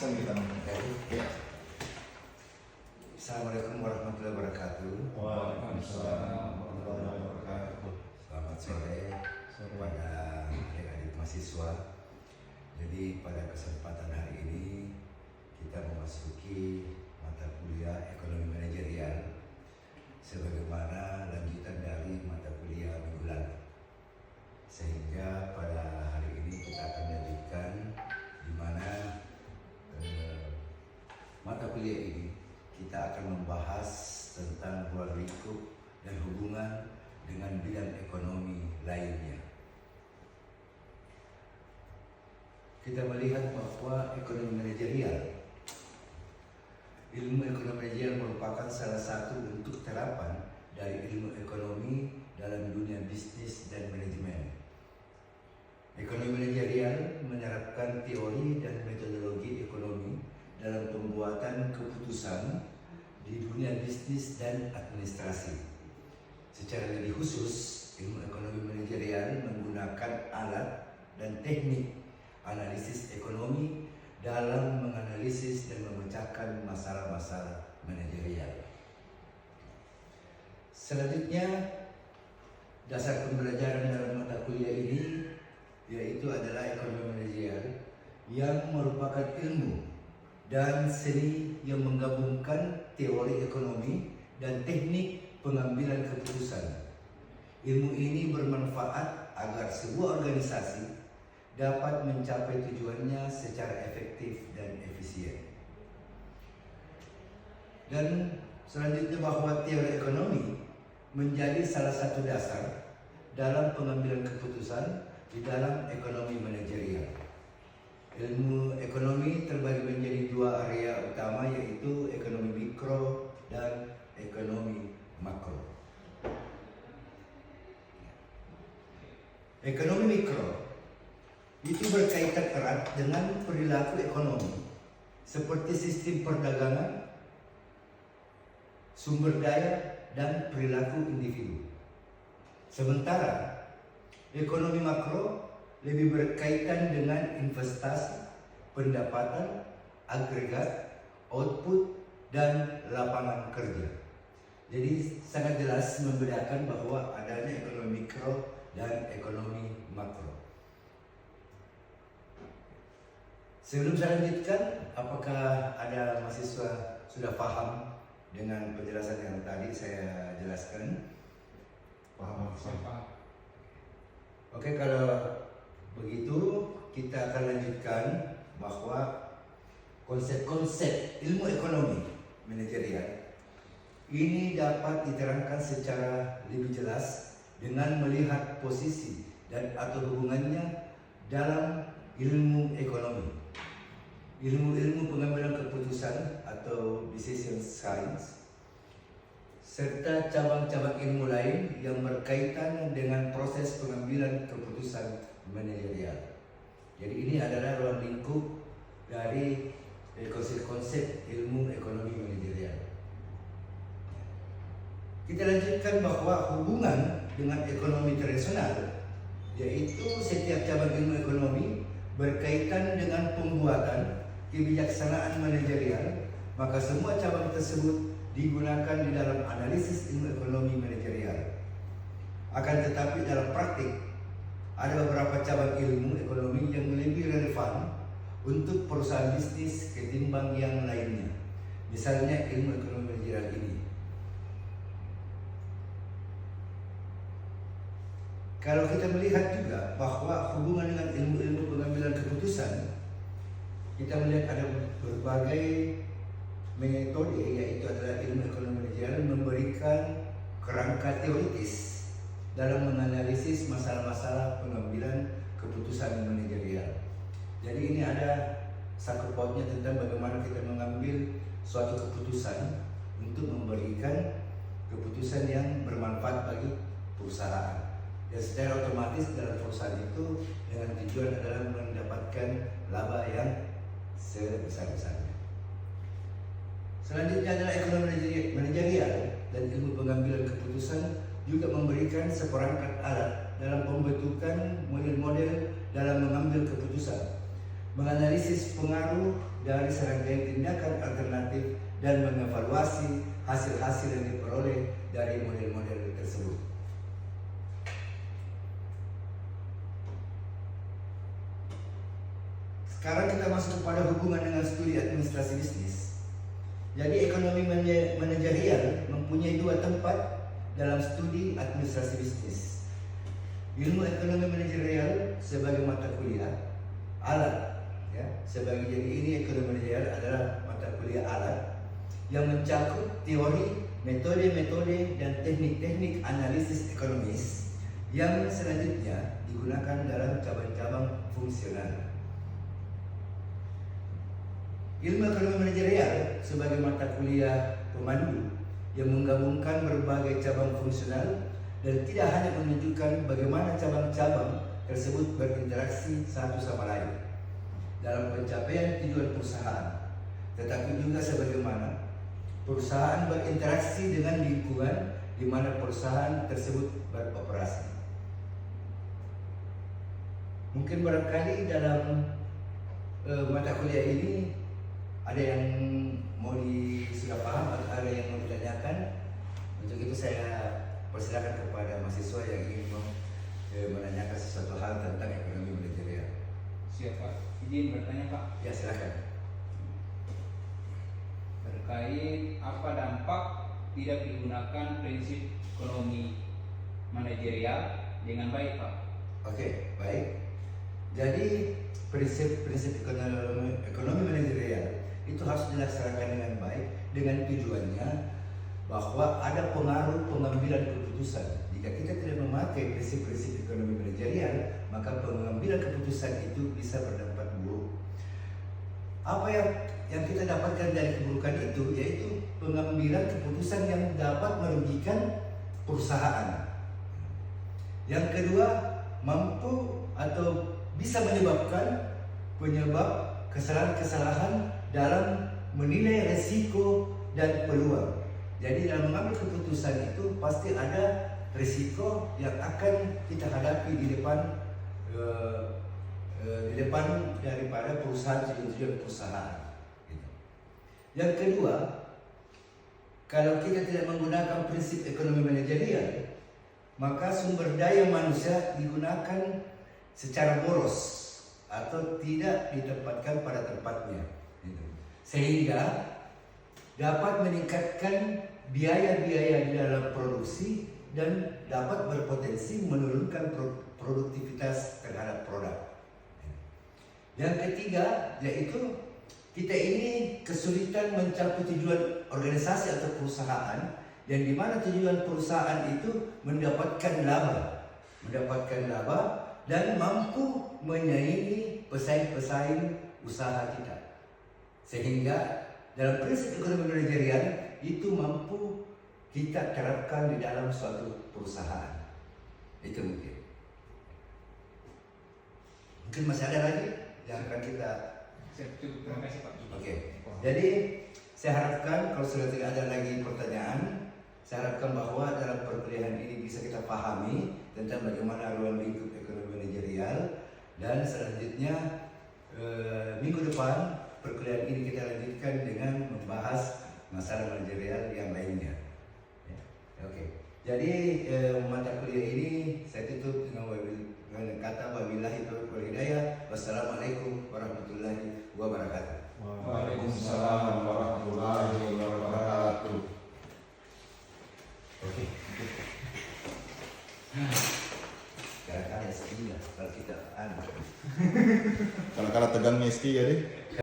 Sambilan. Ya. Assalamualaikum warahmatullahi wabarakatuh. Waalaikumsalam warahmatullahi wabarakatuh. Selamat sore kepada adik-adik mahasiswa. Jadi pada kesempatan hari ini kita memasuki mata kuliah ekonomi manajerial sebagaimana lanjutan dari mata kuliah minggu lalu. Sehingga pada hari ini kita akan lanjutkan di mana mata kuliah ini kita akan membahas tentang ruang lingkup dan hubungan dengan bidang ekonomi lainnya. Kita melihat bahwa ekonomi manajerial, ilmu ekonomi manajerial merupakan salah satu bentuk terapan dari ilmu ekonomi dalam dunia bisnis dan manajemen. Ekonomi manajerial menerapkan teori dan metodologi ekonomi dalam pembuatan keputusan di dunia bisnis dan administrasi. Secara lebih khusus, ilmu ekonomi manajerial menggunakan alat dan teknik analisis ekonomi dalam menganalisis dan memecahkan masalah-masalah manajerial. Selanjutnya, dasar pembelajaran dalam mata kuliah ini yaitu adalah ekonomi manajerial yang merupakan ilmu dan seni yang menggabungkan teori ekonomi dan teknik pengambilan keputusan. Ilmu ini bermanfaat agar sebuah organisasi dapat mencapai tujuannya secara efektif dan efisien. Dan selanjutnya bahwa teori ekonomi menjadi salah satu dasar dalam pengambilan keputusan di dalam ekonomi manajerial. Ilmu ekonomi terbagi menjadi dua area utama, yaitu ekonomi mikro dan ekonomi makro. Ekonomi mikro itu berkaitan erat dengan perilaku ekonomi seperti sistem perdagangan, sumber daya, dan perilaku individu. Sementara ekonomi makro lebih berkaitan dengan investasi, pendapatan, agregat, output, dan lapangan kerja. Jadi sangat jelas membedakan bahwa adanya ekonomi mikro dan ekonomi makro. Sebelum saya lanjutkan, apakah ada mahasiswa sudah paham dengan penjelasan yang tadi saya jelaskan? Paham. Oke, kalau begitu kita akan lanjutkan bahwa konsep-konsep ilmu ekonomi manajerial ini dapat diterangkan secara lebih jelas dengan melihat posisi dan atau hubungannya dalam ilmu ekonomi. Ilmu-ilmu pengambilan keputusan atau decision science serta cabang-cabang ilmu lain yang berkaitan dengan proses pengambilan keputusan manajerial. Jadi ini adalah ruang lingkup dari konsep-konsep ilmu ekonomi manajerial. Kita lanjutkan bahwa hubungan dengan ekonomi tradisional, yaitu setiap cabang ilmu ekonomi berkaitan dengan pembuatan kebijaksanaan manajerial, maka semua cabang tersebut digunakan di dalam analisis ilmu ekonomi manajerial. Akan tetapi dalam praktik, ada beberapa cabang ilmu ekonomi yang lebih relevan untuk perusahaan bisnis ketimbang yang lainnya. Misalnya ilmu ekonomi manajerial ini. Kalau kita melihat juga bahwa hubungan dengan ilmu-ilmu pengambilan keputusan, kita melihat ada berbagai metode, yaitu adalah ilmu ekonomi manajerial memberikan kerangka teoritis dalam menganalisis masalah-masalah pengambilan keputusan manajerial. Jadi ini ada sangkut pautnya tentang bagaimana kita mengambil suatu keputusan untuk memberikan keputusan yang bermanfaat bagi perusahaan. Dan secara otomatis dalam perusahaan itu dengan tujuan adalah mendapatkan laba yang sebesar-besarnya. Selanjutnya adalah ekonomi manajerial dan ilmu pengambilan keputusan juga memberikan seperangkat alat dalam pembentukan model-model dalam mengambil keputusan. menganalisis pengaruh dari serangkaian tindakan alternatif, dan mengevaluasi hasil-hasil yang diperoleh dari model-model tersebut. Sekarang kita masuk kepada hubungan dengan studi administrasi bisnis. Jadi ekonomi manajerial mempunyai dua tempat dalam studi administrasi bisnis. Ilmu ekonomi manajerial sebagai mata kuliah alat, ya, sebagai jadi ini ekonomi manajerial adalah mata kuliah alat yang mencakup teori, metode-metode, dan teknik-teknik analisis ekonomis yang selanjutnya digunakan dalam cabang-cabang fungsional. Ilmu ekonomi manajerial sebagai mata kuliah pemandu yang menggabungkan berbagai cabang fungsional dan tidak hanya menunjukkan bagaimana cabang-cabang tersebut berinteraksi satu sama lain dalam pencapaian tujuan perusahaan, tetapi juga sebagaimana perusahaan berinteraksi dengan lingkungan di mana perusahaan tersebut beroperasi. Mungkin barangkali dalam mata kuliah ini ada yang sudah paham atau ada yang mau ditanyakan. Untuk itu saya persilakan kepada mahasiswa yang ingin menanyakan sesuatu hal tentang ekonomi manajerial. Siap Pak, izin bertanya Pak. Ya, silakan. Terkait apa dampak tidak digunakan prinsip ekonomi manajerial dengan baik Pak? Oke, baik. Jadi prinsip ekonomi manajerial itu harus dilaksanakan dengan baik dengan tujuannya bahwa ada pengaruh pengambilan keputusan. Jika kita tidak memakai prinsip-prinsip ekonomi manajerial, maka pengambilan keputusan itu bisa berdampak buruk. Apa yang kita dapatkan dari keburukan itu yaitu pengambilan keputusan yang dapat merugikan perusahaan. Yang kedua, mampu atau bisa menyebabkan penyebab kesalahan-kesalahan dalam menilai resiko dan peluang. Jadi dalam mengambil keputusan itu pasti ada risiko yang akan kita hadapi di depan daripada tujuan perusahaan. Yang kedua, kalau kita tidak menggunakan prinsip ekonomi manajerial, maka sumber daya manusia digunakan secara boros atau tidak ditempatkan pada tempatnya, sehingga dapat meningkatkan biaya-biaya di dalam produksi dan dapat berpotensi menurunkan produktivitas terhadap produk. Yang ketiga, yaitu kita ini kesulitan mencapai tujuan organisasi atau perusahaan, yang dimana tujuan perusahaan itu mendapatkan laba dan mampu menyaingi pesaing-pesaing usaha kita. Sehingga dalam prinsip ekonomi manajerial itu mampu kita terapkan di dalam suatu perusahaan. Itu mungkin masih ada lagi yang akan kita. Terima kasih Pak. Oke. Jadi saya harapkan kalau sudah tidak ada lagi pertanyaan, saya harapkan bahwa dalam perkuliahan ini bisa kita pahami tentang bagaimana ruang lingkup ekonomi manajerial, dan selanjutnya minggu depan perkuliahan ini kita lanjutkan dengan membahas masalah manajerial yang lainnya. Ya. Oke. Jadi mata kuliah ini saya tutup dengan kata wabillahi taufiq wal hidayah. Wassalamualaikum warahmatullahi wabarakatuh. Waalaikumsalam warahmatullahi wabarakatuh. Oke. Kadang-kadang ya kalau kita Kalau tegang mesti jadi.